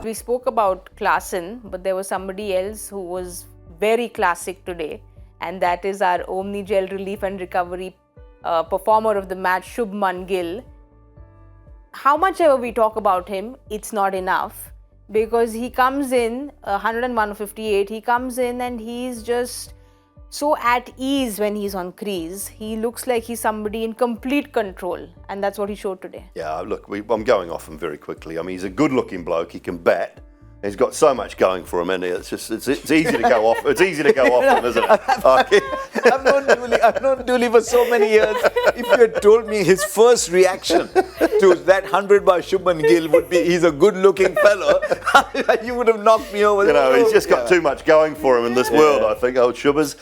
We spoke about Klaasen, but there was somebody else who was very classic today, and that is our Omnigel relief and recovery performer of the match, Shubman Gill. How much ever we talk about him, it's not enough, because he comes in 101-58, he comes in and he's just so at ease when he's on crease. He looks like he's somebody in complete control, and that's what he showed today. Yeah, look, I'm going off him very quickly. I mean, he's a good-looking bloke. He can bat. He's got so much going for him, and it's easy to go off. It's easy to go off him, isn't it? I've known Dooley for so many years. If you had told me his first reaction to that 100 by Shubman Gill would be, he's a good-looking fellow, you would have knocked me over. You know, he's just got too much going for him in this world, I think, old Shubbers.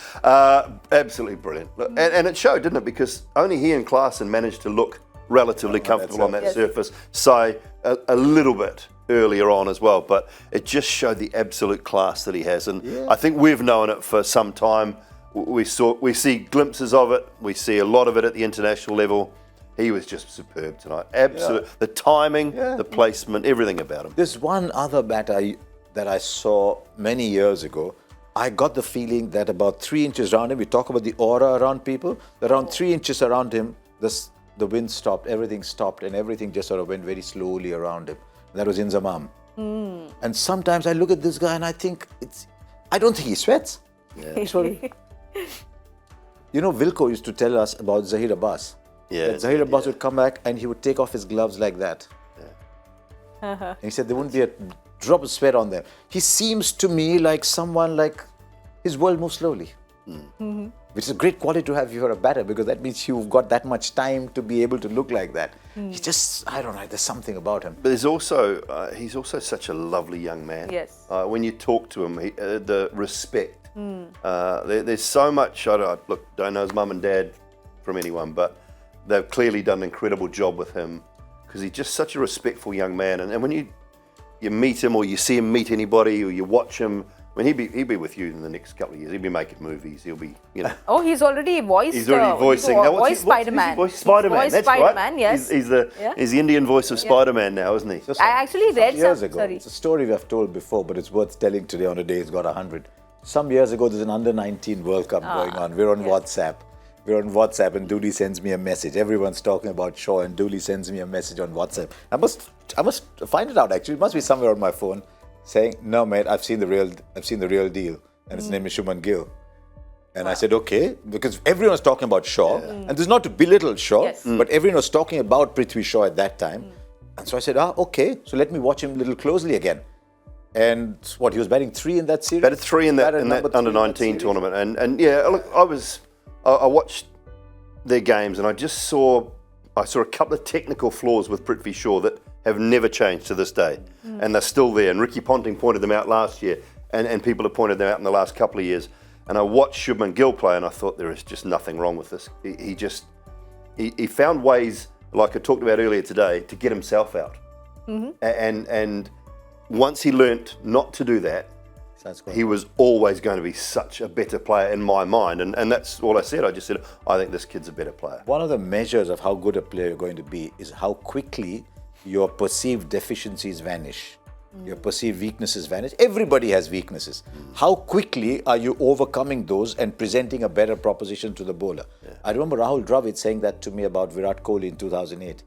Absolutely brilliant. And it showed, didn't it? Because only he and Klaasen managed to look relatively comfortable on that surface, say a little bit earlier on as well, but it just showed the absolute class that he has, and I think we've known it for some time. We see glimpses of it, we see a lot of it at the international level. He was just superb tonight. Absolute, the timing, the placement, everything about him. There's one other batter that I saw many years ago. I got the feeling that about 3 inches around him, we talk about the aura around people, around 3 inches around him, the wind stopped, everything stopped, and everything just sort of went very slowly around him. That was Inzamam. And sometimes I look at this guy and I think I don't think he sweats. Yeah. Sorry. You know, Wilco used to tell us about Zahir Abbas. Yeah, That Zahir Abbas would come back and he would take off his gloves like that. And he said there wouldn't be a drop of sweat on them. He seems to me like someone like his world moves slowly. Which is a great quality to have if you're a batter, because that means you've got that much time to be able to look like that. He just, I don't know, there's something about him. But there's also, he's also such a lovely young man. Yes. When you talk to him, the respect. There's so much, don't know his mum and dad from anyone, but they've clearly done an incredible job with him, because he's just such a respectful young man. And when you meet him, or you see him meet anybody, or you watch him, I mean, he'd be with you in the next couple of years. He'll be making movies. He'll be, you know. Oh, he's already voiced. He's already voicing. Voiced Spider-Man. Spider-Man. That's Spider-Man, right. yes. He's the Indian voice of Spider-Man now, isn't he? I actually read years ago. Sorry. It's a story we've told before, but it's worth telling today on a day it's got 100. Some years ago, there's an under-19 World Cup going on. We're on WhatsApp. We're on WhatsApp, and Dooley sends me a message. Everyone's talking about Shaw, and Dooley sends me a message on WhatsApp. I must find it out. Actually, it must be somewhere on my phone, saying, "No, mate, I've seen the real deal, and his name is Shubman Gill." And I said, "Okay," because everyone was talking about Shaw, and this is not to belittle Shaw, but everyone was talking about Prithvi Shaw at that time. And so I said, okay, so let me watch him a little closely again. And he was batting 3 in that series? Batted 3 in that under-19 tournament. And yeah, look, I watched their games, and I saw a couple of technical flaws with Prithvi Shaw that have never changed to this day. And they're still there. And Ricky Ponting pointed them out last year, and people have pointed them out in the last couple of years. And I watched Shubman Gill play, and I thought there is just nothing wrong with this. He found ways, like I talked about earlier today, to get himself out. And once he learnt not to do that, he was always going to be such a better player in my mind. And that's all I said. I just said, I think this kid's a better player. One of the measures of how good a player you're going to be is how quickly your perceived deficiencies vanish. Your perceived weaknesses vanish. Everybody has weaknesses. How quickly are you overcoming those and presenting a better proposition to the bowler? I remember Rahul Dravid saying that to me about Virat Kohli in 2008.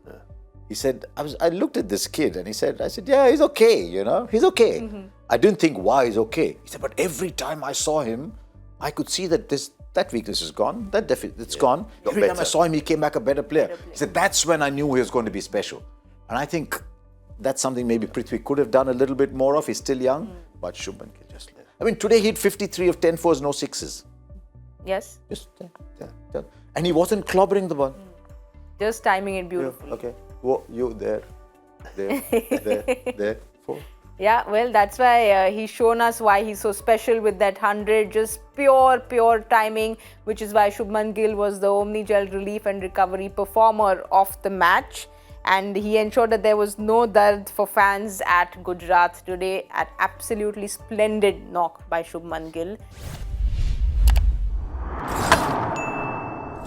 He said, I looked at this kid and I said, yeah, he's okay, he's okay. I didn't think why he's okay. He said, but every time I saw him, I could see that that weakness is gone, that it's gone. Every time I saw him, he came back a better player. He said, that's when I knew he was going to be special. And I think that's something maybe Prithvi could have done a little bit more of. He's still young, but Shubman Gill just... I mean, today he hit 53 of 10 fours, no sixes. Yes. Just, and he wasn't clobbering the ball. Just timing it beautifully. Okay. Whoa, you there, 4. Yeah, well, that's why he's shown us why he's so special with that 100, just pure timing, which is why Shubman Gill was the Omnigel relief and recovery performer of the match. And he ensured that there was no dard for fans at Gujarat today. An absolutely splendid knock by Shubman Gill.